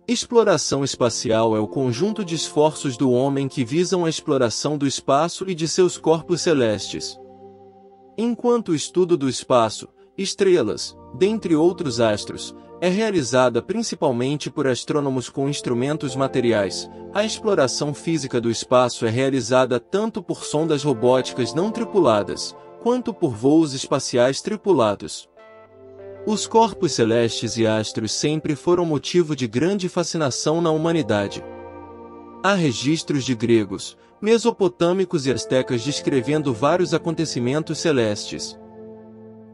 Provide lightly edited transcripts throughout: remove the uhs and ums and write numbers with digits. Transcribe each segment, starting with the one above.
Exploração espacial é o conjunto de esforços do homem que visam a exploração do espaço e de seus corpos celestes. Enquanto o estudo do espaço, estrelas, dentre outros astros, é realizada principalmente por astrônomos com instrumentos materiais, a exploração física do espaço é realizada tanto por sondas robóticas não tripuladas, quanto por voos espaciais tripulados. Os corpos celestes e astros sempre foram motivo de grande fascinação na humanidade. Há registros de gregos, mesopotâmicos e astecas descrevendo vários acontecimentos celestes.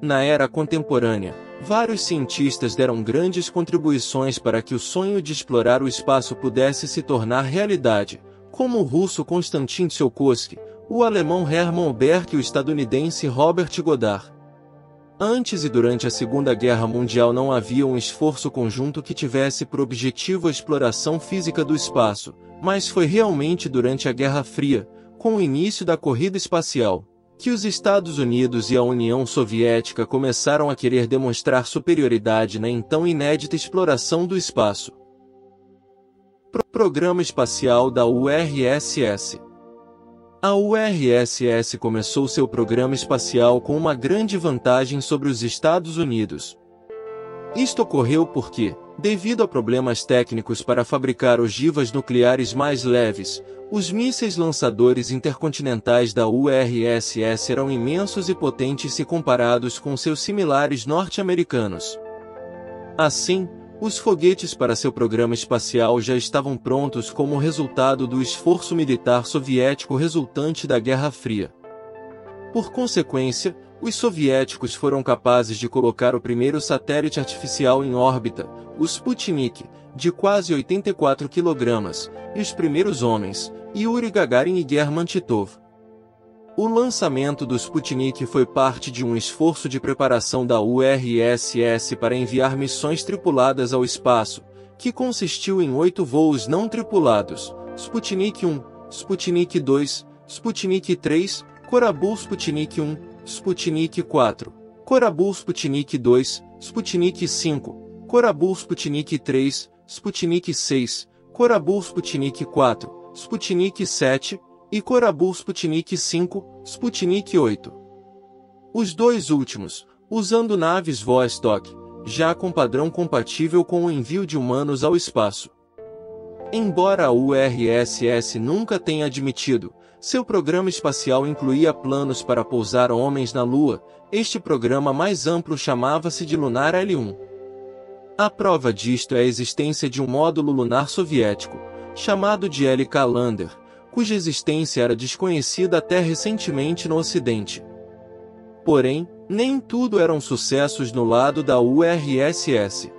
Na era contemporânea, vários cientistas deram grandes contribuições para que o sonho de explorar o espaço pudesse se tornar realidade, como o russo Konstantin Tsiolkovsky, o alemão Hermann Oberth e o estadunidense Robert Goddard. Antes e durante a Segunda Guerra Mundial não havia um esforço conjunto que tivesse por objetivo a exploração física do espaço, mas foi realmente durante a Guerra Fria, com o início da corrida espacial, que os Estados Unidos e a União Soviética começaram a querer demonstrar superioridade na então inédita exploração do espaço. Programa Espacial da URSS. A URSS começou seu programa espacial com uma grande vantagem sobre os Estados Unidos. Isto ocorreu porque, devido a problemas técnicos para fabricar ogivas nucleares mais leves, os mísseis lançadores intercontinentais da URSS eram imensos e potentes se comparados com seus similares norte-americanos. Assim, os foguetes para seu programa espacial já estavam prontos como resultado do esforço militar soviético resultante da Guerra Fria. Por consequência, os soviéticos foram capazes de colocar o primeiro satélite artificial em órbita, o Sputnik, de quase 84 kg, e os primeiros homens, Yuri Gagarin e German Titov. O lançamento do Sputnik foi parte de um esforço de preparação da URSS para enviar missões tripuladas ao espaço, que consistiu em 8 voos não tripulados, Sputnik 1, Sputnik 2, Sputnik 3, Korabul Sputnik 1, Sputnik 4, Korabul Sputnik 2, Sputnik 5, Korabul Sputnik 3, Sputnik 6, Korabul Sputnik 4, Sputnik 7, e Korabul Sputnik 5, Sputnik 8. Os dois últimos, usando naves Vostok, já com padrão compatível com o envio de humanos ao espaço. Embora a URSS nunca tenha admitido, seu programa espacial incluía planos para pousar homens na Lua, este programa mais amplo chamava-se de Lunar L1. A prova disto é a existência de um módulo lunar soviético, chamado de LK Lander, cuja existência era desconhecida até recentemente no Ocidente. Porém, nem tudo eram sucessos no lado da URSS.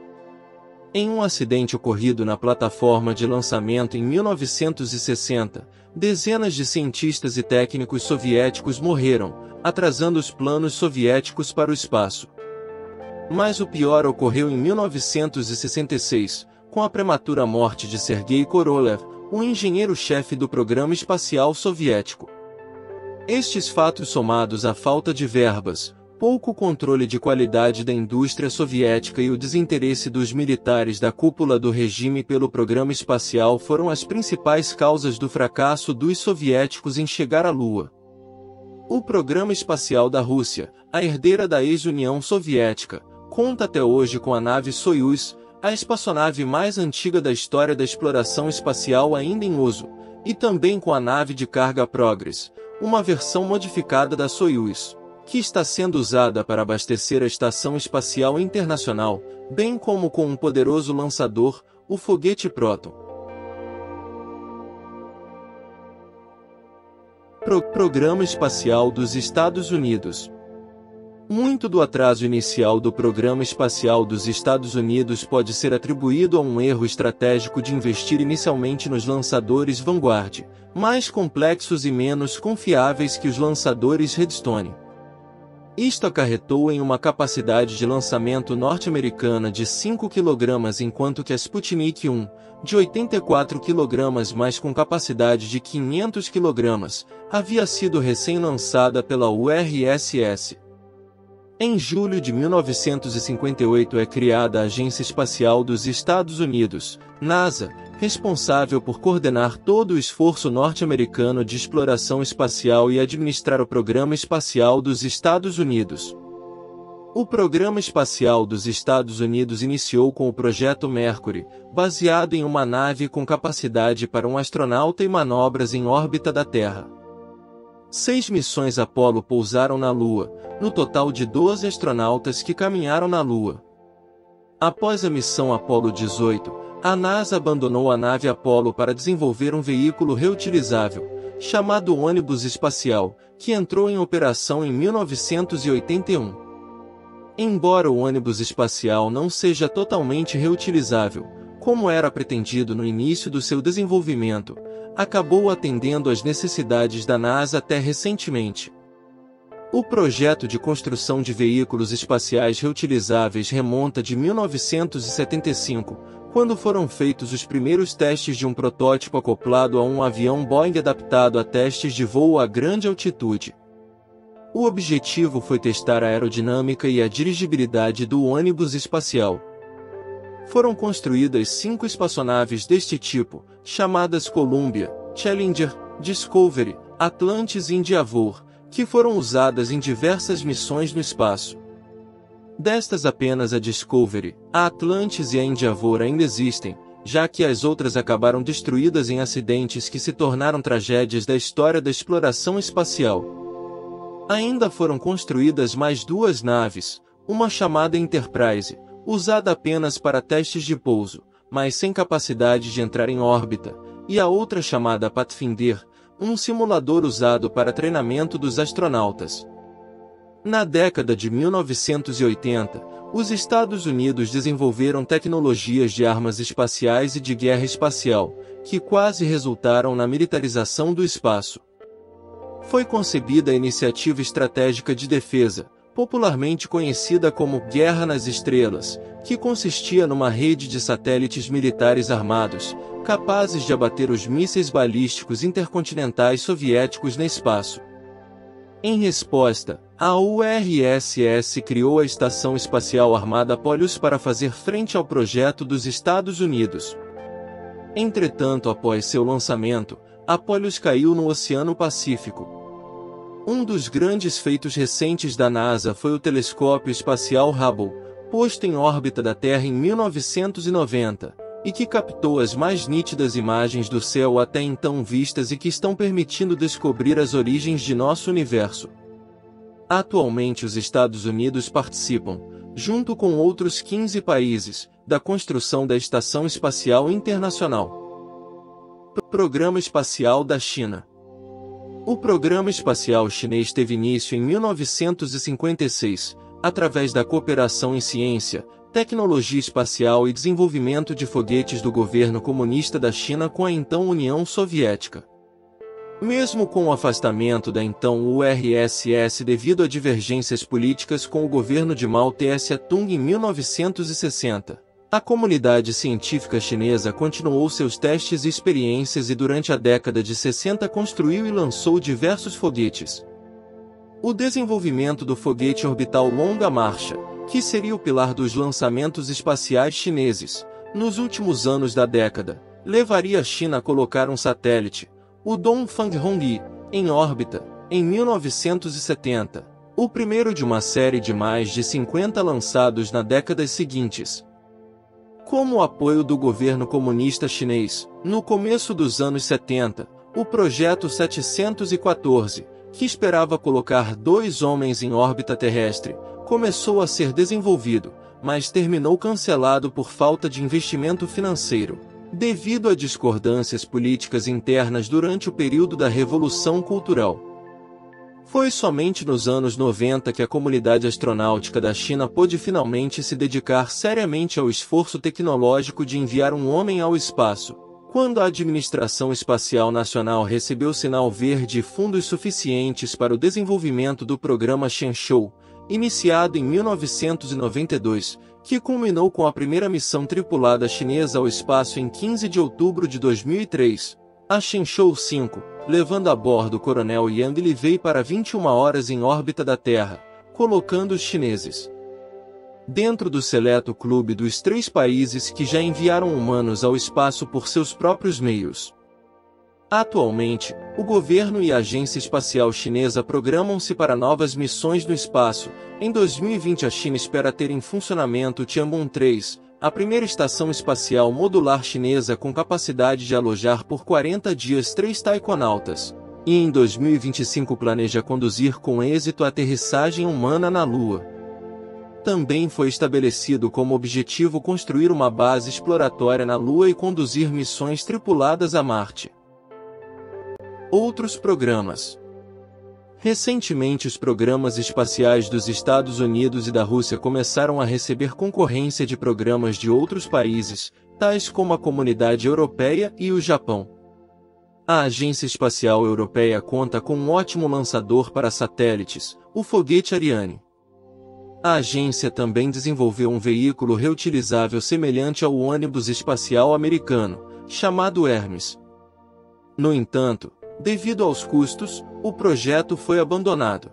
Em um acidente ocorrido na plataforma de lançamento em 1960, dezenas de cientistas e técnicos soviéticos morreram, atrasando os planos soviéticos para o espaço. Mas o pior ocorreu em 1966, com a prematura morte de Sergei Korolev, o engenheiro-chefe do programa espacial soviético. Estes fatos somados à falta de verbas, pouco controle de qualidade da indústria soviética e o desinteresse dos militares da cúpula do regime pelo programa espacial foram as principais causas do fracasso dos soviéticos em chegar à Lua. O programa espacial da Rússia, a herdeira da ex-União Soviética, conta até hoje com a nave Soyuz, a espaçonave mais antiga da história da exploração espacial ainda em uso, e também com a nave de carga Progress, uma versão modificada da Soyuz, que está sendo usada para abastecer a Estação Espacial Internacional, bem como com um poderoso lançador, o foguete Proton. Programa Espacial dos Estados Unidos. Muito do atraso inicial do programa espacial dos Estados Unidos pode ser atribuído a um erro estratégico de investir inicialmente nos lançadores Vanguard, mais complexos e menos confiáveis que os lançadores Redstone. Isto acarretou em uma capacidade de lançamento norte-americana de 5 kg enquanto que a Sputnik 1, de 84 kg mas com capacidade de 500 kg, havia sido recém-lançada pela URSS. Em julho de 1958 é criada a Agência Espacial dos Estados Unidos, NASA, responsável por coordenar todo o esforço norte-americano de exploração espacial e administrar o Programa Espacial dos Estados Unidos. O Programa Espacial dos Estados Unidos iniciou com o Projeto Mercury, baseado em uma nave com capacidade para um astronauta e manobras em órbita da Terra. 6 missões Apollo pousaram na Lua, no total de 12 astronautas que caminharam na Lua. Após a missão Apollo 18, a NASA abandonou a nave Apollo para desenvolver um veículo reutilizável, chamado ônibus espacial, que entrou em operação em 1981. Embora o ônibus espacial não seja totalmente reutilizável, como era pretendido no início do seu desenvolvimento, acabou atendendo às necessidades da NASA até recentemente. O projeto de construção de veículos espaciais reutilizáveis remonta de 1975, quando foram feitos os primeiros testes de um protótipo acoplado a um avião Boeing adaptado a testes de voo a grande altitude. O objetivo foi testar a aerodinâmica e a dirigibilidade do ônibus espacial. Foram construídas 5 espaçonaves deste tipo, chamadas Columbia, Challenger, Discovery, Atlantis e Endeavour, que foram usadas em diversas missões no espaço. Destas apenas a Discovery, a Atlantis e a Endeavour ainda existem, já que as outras acabaram destruídas em acidentes que se tornaram tragédias da história da exploração espacial. Ainda foram construídas mais 2 naves, uma chamada Enterprise, usada apenas para testes de pouso, mas sem capacidade de entrar em órbita, e a outra chamada Pathfinder, um simulador usado para treinamento dos astronautas. Na década de 1980, os Estados Unidos desenvolveram tecnologias de armas espaciais e de guerra espacial, que quase resultaram na militarização do espaço. Foi concebida a Iniciativa Estratégica de Defesa, popularmente conhecida como Guerra nas Estrelas, que consistia numa rede de satélites militares armados, capazes de abater os mísseis balísticos intercontinentais soviéticos no espaço. Em resposta, a URSS criou a Estação Espacial Armada Apollo para fazer frente ao projeto dos Estados Unidos. Entretanto, após seu lançamento, Apollo caiu no Oceano Pacífico. Um dos grandes feitos recentes da NASA foi o telescópio espacial Hubble, posto em órbita da Terra em 1990, e que captou as mais nítidas imagens do céu até então vistas e que estão permitindo descobrir as origens de nosso universo. Atualmente os Estados Unidos participam, junto com outros 15 países, da construção da Estação Espacial Internacional. Programa Espacial da China. O Programa Espacial Chinês teve início em 1956, através da cooperação em ciência, tecnologia espacial e desenvolvimento de foguetes do governo comunista da China com a então União Soviética. Mesmo com o afastamento da então URSS devido a divergências políticas com o governo de Mao Tse-tung em 1960, a comunidade científica chinesa continuou seus testes e experiências e durante a década de 60 construiu e lançou diversos foguetes. O desenvolvimento do foguete orbital Longa Marcha, que seria o pilar dos lançamentos espaciais chineses, nos últimos anos da década, levaria a China a colocar um satélite, o Dongfang Hongyi, em órbita, em 1970, o primeiro de uma série de mais de 50 lançados nas décadas seguintes. Com o apoio do governo comunista chinês, no começo dos anos 70, o Projeto 714, que esperava colocar 2 homens em órbita terrestre, começou a ser desenvolvido, mas terminou cancelado por falta de investimento financeiro, devido a discordâncias políticas internas durante o período da Revolução Cultural. Foi somente nos anos 90 que a comunidade astronáutica da China pôde finalmente se dedicar seriamente ao esforço tecnológico de enviar um homem ao espaço, quando a Administração Espacial Nacional recebeu sinal verde e fundos suficientes para o desenvolvimento do programa Shenzhou, iniciado em 1992, que culminou com a primeira missão tripulada chinesa ao espaço em 15 de outubro de 2003, a Shenzhou 5, levando a bordo o coronel Yang Li Wei para 21 horas em órbita da Terra, colocando os chineses dentro do seleto clube dos 3 países que já enviaram humanos ao espaço por seus próprios meios. Atualmente, o governo e a Agência Espacial Chinesa programam-se para novas missões no espaço. Em 2020, a China espera ter em funcionamento Tiangong-3, a primeira estação espacial modular chinesa com capacidade de alojar por 40 dias 3 taikonautas. E em 2025 planeja conduzir com êxito a aterrissagem humana na Lua. Também foi estabelecido como objetivo construir uma base exploratória na Lua e conduzir missões tripuladas a Marte. Outros programas. Recentemente, os programas espaciais dos Estados Unidos e da Rússia começaram a receber concorrência de programas de outros países, tais como a Comunidade Europeia e o Japão. A Agência Espacial Europeia conta com um ótimo lançador para satélites, o foguete Ariane. A agência também desenvolveu um veículo reutilizável semelhante ao ônibus espacial americano, chamado Hermes. No entanto, devido aos custos, o projeto foi abandonado.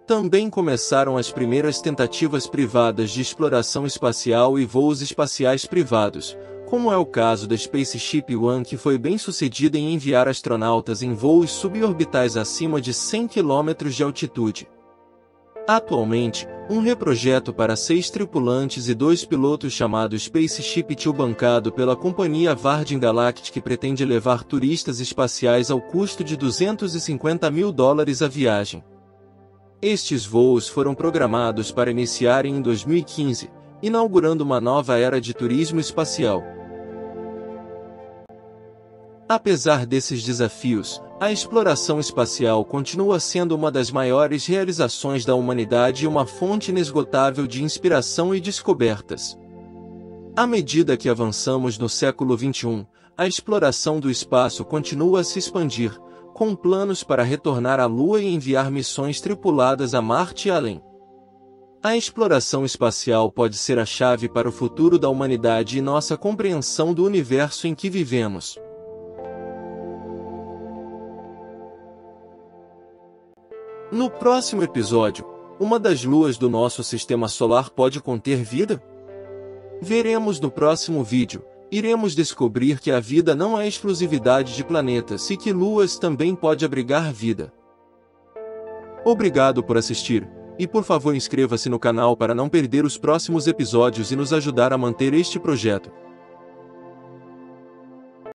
Também começaram as primeiras tentativas privadas de exploração espacial e voos espaciais privados, como é o caso da Spaceship One, que foi bem sucedida em enviar astronautas em voos suborbitais acima de 100 km de altitude. Atualmente, um reprojeto para 6 tripulantes e 2 pilotos chamado Spaceship Two, bancado pela companhia Virgin Galactic, pretende levar turistas espaciais ao custo de $250 mil a viagem. Estes voos foram programados para iniciarem em 2015, inaugurando uma nova era de turismo espacial. Apesar desses desafios, a exploração espacial continua sendo uma das maiores realizações da humanidade e uma fonte inesgotável de inspiração e descobertas. À medida que avançamos no século XXI, a exploração do espaço continua a se expandir, com planos para retornar à Lua e enviar missões tripuladas a Marte e além. A exploração espacial pode ser a chave para o futuro da humanidade e nossa compreensão do universo em que vivemos. No próximo episódio, uma das luas do nosso sistema solar pode conter vida? Veremos no próximo vídeo. Iremos descobrir que a vida não é exclusividade de planetas e que luas também pode abrigar vida. Obrigado por assistir, e por favor inscreva-se no canal para não perder os próximos episódios e nos ajudar a manter este projeto.